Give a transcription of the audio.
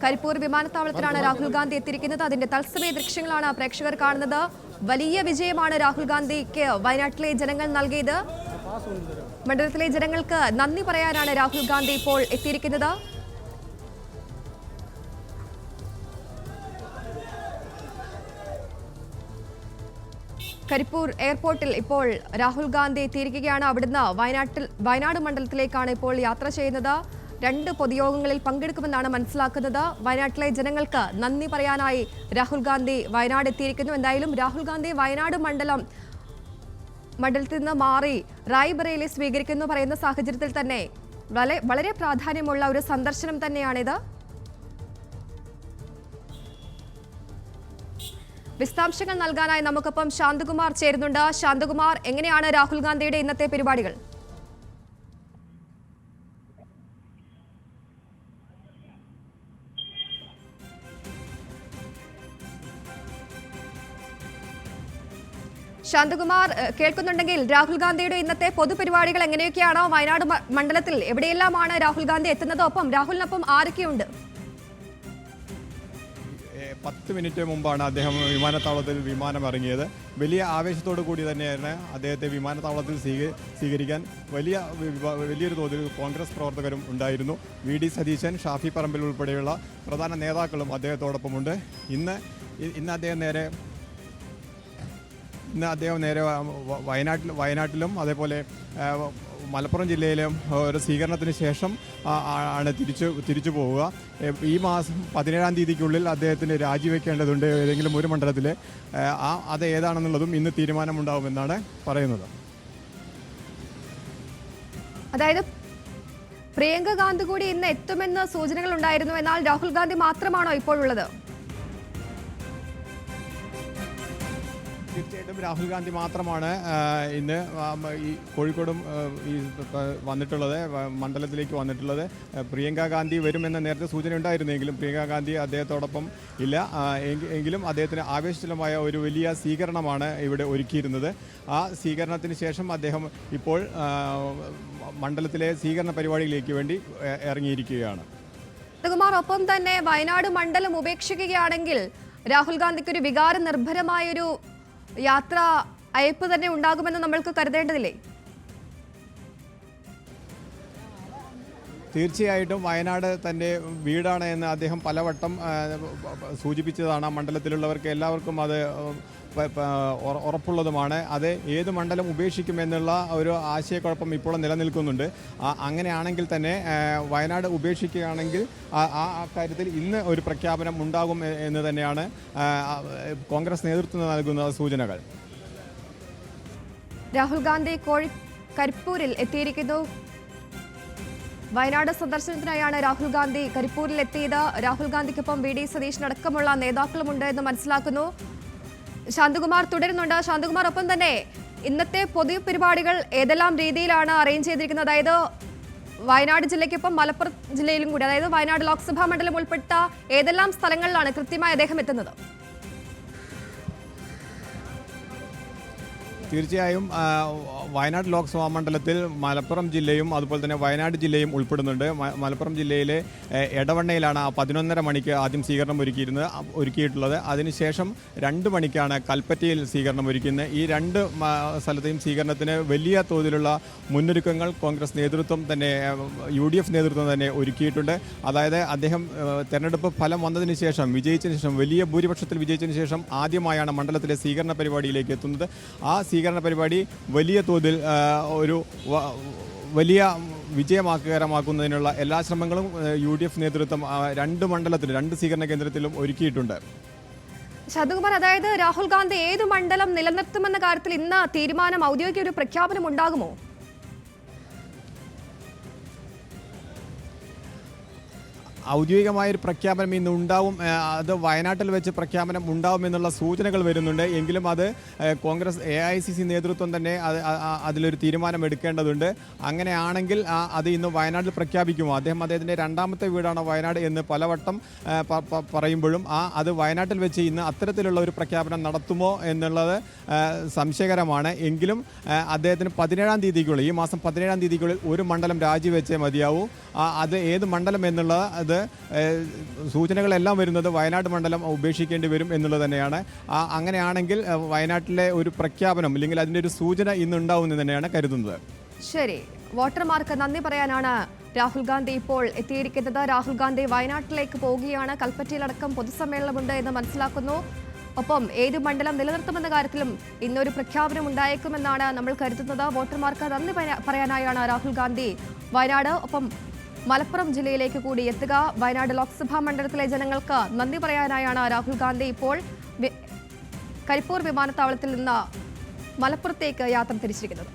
കരിപ്പൂർ വിമാനത്താവളത്തിലാണ് രാഹുൽ ഗാന്ധി എത്തിയിരിക്കുന്നത്. അതിന്റെ തത്സമയ ദൃശ്യങ്ങളാണ് പ്രേക്ഷകർ കാണുന്നത്. വലിയ വിജയമാണ് രാഹുൽ ഗാന്ധിക്ക് വയനാട്ടിലെ ജനങ്ങൾ നൽകിയത്. മണ്ഡലത്തിലെ ജനങ്ങൾക്ക് നന്ദി പറയാനാണ് രാഹുൽ ഗാന്ധി ഇപ്പോൾ എത്തിയിരിക്കുന്നത്. കരിപ്പൂർ എയർപോർട്ടിൽ ഇപ്പോൾ രാഹുൽ ഗാന്ധി എത്തിയിരിക്കുകയാണ്. അവിടുന്ന് വയനാട് മണ്ഡലത്തിലേക്കാണ് ഇപ്പോൾ യാത്ര ചെയ്യുന്നത്. 2 പൊതുയോഗങ്ങളിൽ പങ്കെടുക്കുമെന്നാണ് മനസ്സിലാക്കുന്നത്. വയനാട്ടിലെ ജനങ്ങൾക്ക് നന്ദി പറയാനായി രാഹുൽ ഗാന്ധി വയനാട് എത്തിയിരിക്കുന്നു. എന്തായാലും രാഹുൽ ഗാന്ധി വയനാട് മണ്ഡലത്തിൽ നിന്ന് മാറി റായ്ബറേലി സ്വീകരിക്കുന്നു പറയുന്ന സാഹചര്യത്തിൽ തന്നെ വളരെ പ്രാധാന്യമുള്ള ഒരു സന്ദർശനം തന്നെയാണിത്. വിശദാംശങ്ങൾ നൽകാനായി നമുക്കൊപ്പം ശാന്തകുമാർ ചേരുന്നുണ്ട്. ശാന്തകുമാർ, എങ്ങനെയാണ് രാഹുൽ ഗാന്ധിയുടെ ഇന്നത്തെ പരിപാടികൾ? ശാന്തകുമാർ കേൾക്കുന്നുണ്ടെങ്കിൽ രാഹുൽ ഗാന്ധിയുടെ ഇന്നത്തെ പൊതുപരിപാടികൾ എങ്ങനെയൊക്കെയാണോ? വയനാട് മണ്ഡലത്തിൽ എവിടെയെല്ലാമാണ് രാഹുൽ ഗാന്ധി എത്തുന്നത്? ഒപ്പം രാഹുലിനൊപ്പം ആരൊക്കെയുണ്ട്? 10 മിനിറ്റ് മുമ്പാണ് അദ്ദേഹം വിമാനത്താവളത്തിൽ വിമാനം ഇറങ്ങിയത്. വലിയ ആവേശത്തോടു കൂടി തന്നെയാണ് അദ്ദേഹത്തെ വിമാനത്താവളത്തിൽ സ്വീകരിക്കാൻ വലിയൊരു തോതിൽ കോൺഗ്രസ് പ്രവർത്തകരും ഉണ്ടായിരുന്നു. വി.ഡി. സതീശൻ, ഷാഫി പറമ്പിൽ ഉൾപ്പെടെയുള്ള പ്രധാന നേതാക്കളും അദ്ദേഹത്തോടൊപ്പമുണ്ട്. ഇന്ന് അദ്ദേഹം നേരെ വയനാട്ടിലും അതേപോലെ മലപ്പുറം ജില്ലയിലും ഒരു സ്വീകരണത്തിന് ശേഷം ആണ് തിരിച്ചു പോവുക. ഈ മാസം 17-ാം തീയതിക്കുള്ളിൽ അദ്ദേഹത്തിന് രാജിവെക്കേണ്ടതുണ്ട് ഏതെങ്കിലും ഒരു മണ്ഡലത്തിൽ. അത് ഏതാണെന്നുള്ളതും ഇന്ന് തീരുമാനമുണ്ടാവുമെന്നാണ് പറയുന്നത്. അതായത് പ്രിയങ്ക ഗാന്ധി കൂടി ഇന്ന് എത്തുമെന്ന് സൂചനകൾ ഉണ്ടായിരുന്നു. എന്നാൽ രാഹുൽ ഗാന്ധി മാത്രമാണോ ഇപ്പോഴുള്ളത്? തീർച്ചയായിട്ടും രാഹുൽ ഗാന്ധി മാത്രമാണ് ഇന്ന് ഈ കോഴിക്കോടും വന്നിട്ടുള്ളത്, മണ്ഡലത്തിലേക്ക് വന്നിട്ടുള്ളത്. പ്രിയങ്ക ഗാന്ധി വരുമെന്ന നേരത്തെ സൂചന ഉണ്ടായിരുന്നെങ്കിലും പ്രിയങ്ക ഗാന്ധി അദ്ദേഹത്തോടൊപ്പം ഇല്ല. എങ്കിലും അദ്ദേഹത്തിന് ആവേശജനമായ ഒരു വലിയ സ്വീകരണമാണ് ഇവിടെ ഒരുക്കിയിരുന്നത്. ആ സ്വീകരണത്തിന് ശേഷം അദ്ദേഹം ഇപ്പോൾ മണ്ഡലത്തിലെ സ്വീകരണ പരിപാടിയിലേക്ക് വേണ്ടി ഇറങ്ങിയിരിക്കുകയാണ്. ഒപ്പം തന്നെ വയനാട് മണ്ഡലം ഉപേക്ഷിക്കുകയാണെങ്കിൽ രാഹുൽ ഗാന്ധിക്ക് ഒരു വികാര നിർഭരമായൊരു യാത്ര അയപ്പ് തന്നെ ഉണ്ടാകുമെന്ന് നമ്മൾക്ക് കരുതേണ്ടതില്ലേ? തീർച്ചയായിട്ടും വയനാട് തൻ്റെ വീടാണ് എന്ന് അദ്ദേഹം പലവട്ടം സൂചിപ്പിച്ചതാണ്. മണ്ഡലത്തിലുള്ളവർക്ക് എല്ലാവർക്കും അത് ഉറപ്പുള്ളതുമാണ്. അത് ഏത് മണ്ഡലം ഉപേക്ഷിക്കുമെന്നുള്ള ഒരു ആശയക്കുഴപ്പം ഇപ്പോൾ നിലനിൽക്കുന്നുണ്ട്. അങ്ങനെയാണെങ്കിൽ തന്നെ വയനാട് ഉപേക്ഷിക്കുകയാണെങ്കിൽ ആ കാര്യത്തിൽ ഇന്ന് ഒരു പ്രഖ്യാപനം ഉണ്ടാകും എന്ന് തന്നെയാണ് കോൺഗ്രസ് നേതൃത്വം നൽകുന്ന സൂചനകൾ. രാഹുൽ ഗാന്ധി കരിപ്പൂരിൽ എത്തിയിരിക്കുന്നു. വയനാട് സന്ദർശനത്തിനായാണ് രാഹുൽ ഗാന്ധി കരിപ്പൂരിൽ എത്തിയത്. രാഹുൽ ഗാന്ധിക്കൊപ്പം വി.ഡി. സതീശൻ അടക്കമുള്ള നേതാക്കളുമുണ്ട് എന്ന് മനസ്സിലാക്കുന്നു. ശാന്തകുമാർ തുടരുന്നുണ്ട്. ശാന്തകുമാർ, ഒപ്പം തന്നെ ഇന്നത്തെ പൊതുപരിപാടികൾ ഏതെല്ലാം രീതിയിലാണ് അറേഞ്ച് ചെയ്തിരിക്കുന്നത്? അതായത് വയനാട് ജില്ലയ്ക്കൊപ്പം മലപ്പുറം ജില്ലയിലും കൂടി, അതായത് വയനാട് ലോക്സഭാ മണ്ഡലം ഉൾപ്പെട്ട ഏതെല്ലാം സ്ഥലങ്ങളിലാണ് കൃത്യമായി അദ്ദേഹം എത്തുന്നത്? തീർച്ചയായും വയനാട് ലോക്സഭാ മണ്ഡലത്തിൽ മലപ്പുറം ജില്ലയും അതുപോലെ തന്നെ വയനാട് ജില്ലയും ഉൾപ്പെടുന്നുണ്ട്. മലപ്പുറം ജില്ലയിലെ എടവണ്ണയിലാണ് 11:30 മണിക്ക് ആദ്യം സ്വീകരണം ഒരുക്കിയിട്ടുള്ളത്. അതിനുശേഷം 2 മണിക്കാണ് കൽപ്പറ്റയിൽ സ്വീകരണം ഒരുക്കുന്നത്. ഈ 2 സ്ഥലത്തെയും സ്വീകരണത്തിന് വലിയ തോതിലുള്ള മുന്നൊരുക്കങ്ങൾ കോൺഗ്രസ് നേതൃത്വം തന്നെ, UDF നേതൃത്വം തന്നെ ഒരുക്കിയിട്ടുണ്ട്. അതായത് അദ്ദേഹം തെരഞ്ഞെടുപ്പ് ഫലം വന്നതിന് ശേഷം, വലിയ ഭൂരിപക്ഷത്തിൽ വിജയിച്ചതിന് ശേഷം ആദ്യമായാണ് മണ്ഡലത്തിലെ സ്വീകരണ പരിപാടിയിലേക്ക് എത്തുന്നത്. ആ സ്വീകരണ പരിപാടി വലിയ തോതിൽ ഒരു വലിയ വിജയകരമാക്കുന്നതിനുള്ള എല്ലാ ശ്രമങ്ങളും UDF നേതൃത്വം 2 മണ്ഡലത്തിലും 2 സ്വീകരണ കേന്ദ്രത്തിലും ഒരുക്കിയിട്ടുണ്ട്. ശാന്തകുമാർ, അതായത് രാഹുൽ ഗാന്ധി ഏത് മണ്ഡലം നിലനിർത്തുമെന്ന കാര്യത്തിൽ ഇന്ന് തീരുമാനം, ഔദ്യോഗിക ഒരു പ്രഖ്യാപനം ഉണ്ടാകുമോ? ഔദ്യോഗികമായൊരു പ്രഖ്യാപനം ഇന്ന് ഉണ്ടാവും. അത് വയനാട്ടിൽ വെച്ച് പ്രഖ്യാപനം ഉണ്ടാവുമെന്നുള്ള സൂചനകൾ വരുന്നുണ്ട്. എങ്കിലും അത് കോൺഗ്രസ് AICC നേതൃത്വം തന്നെ അതിലൊരു തീരുമാനം എടുക്കേണ്ടതുണ്ട്. അങ്ങനെയാണെങ്കിൽ അത് ഇന്ന് വയനാട്ടിൽ പ്രഖ്യാപിക്കുമോ? അദ്ദേഹത്തിൻ്റെ 2ാമത്തെ വീടാണ് വയനാട് എന്ന് പലവട്ടം പറയുമ്പോഴും അത് വയനാട്ടിൽ വെച്ച് ഇന്ന് അത്തരത്തിലുള്ള ഒരു പ്രഖ്യാപനം നടത്തുമോ എന്നുള്ളത് സംശയകരമാണ്. എങ്കിലും അദ്ദേഹത്തിന് 17-ാം തീയതിക്കുള്ളിൽ, ഈ മാസം 17-ാം തീയതിക്കുള്ളിൽ ഒരു മണ്ഡലം രാജിവെച്ചേ മതിയാവൂ. അത് ഏത് മണ്ഡലം എന്നുള്ളത് വരുന്നത് സൂചനകളെല്ലാം വരുന്നത് വയനാട് മണ്ഡലം ഉപേക്ഷിക്കേണ്ടി വരും എന്നുള്ളത് തന്നെയാണ്. അങ്ങനെയാണെങ്കിൽ വയനാട്ടിലെ ഒരു പ്രഖ്യാപനം അല്ലെങ്കിൽ അതിൻ്റെ ഒരു സൂചന ഇന്നുണ്ടാവുമെന്ന് തന്നെയാണ് കരുതുന്നത്. ശരി, വോട്ടർമാർക്ക് നന്ദി പറയാനാണ് രാഹുൽ ഗാന്ധി ഇപ്പോൾ എത്തിയിരിക്കുന്നത്. രാഹുൽ ഗാന്ധി വയനാട്ടിലേക്ക് പോവുകയാണ്. കൽപ്പറ്റയിലടക്കം പൊതുസമ്മേളനമുണ്ട് എന്ന് മനസ്സിലാക്കുന്നു. ഒപ്പം ഏത് മണ്ഡലം നിലനിർത്തുമെന്ന കാര്യത്തിലും ഇന്നൊരു പ്രഖ്യാപനം ഉണ്ടായേക്കുമെന്നാണ് നമ്മൾ കരുതുന്നത്. വോട്ടർമാർക്ക് നന്ദി പറയാനായാണ് രാഹുൽ ഗാന്ധി വയനാട് ഒപ്പം മലപ്പുറം ജില്ലയിലേക്ക് കൂടി എത്തുക. വയനാട് ലോക്സഭാ മണ്ഡലത്തിലെ ജനങ്ങൾക്ക് നന്ദി പറയാനായാണ് രാഹുൽ ഗാന്ധി ഇപ്പോൾ കരിപ്പൂർ വിമാനത്താവളത്തിൽ നിന്ന് മലപ്പുറത്തേക്ക് യാത്ര തിരിച്ചിരിക്കുന്നത്.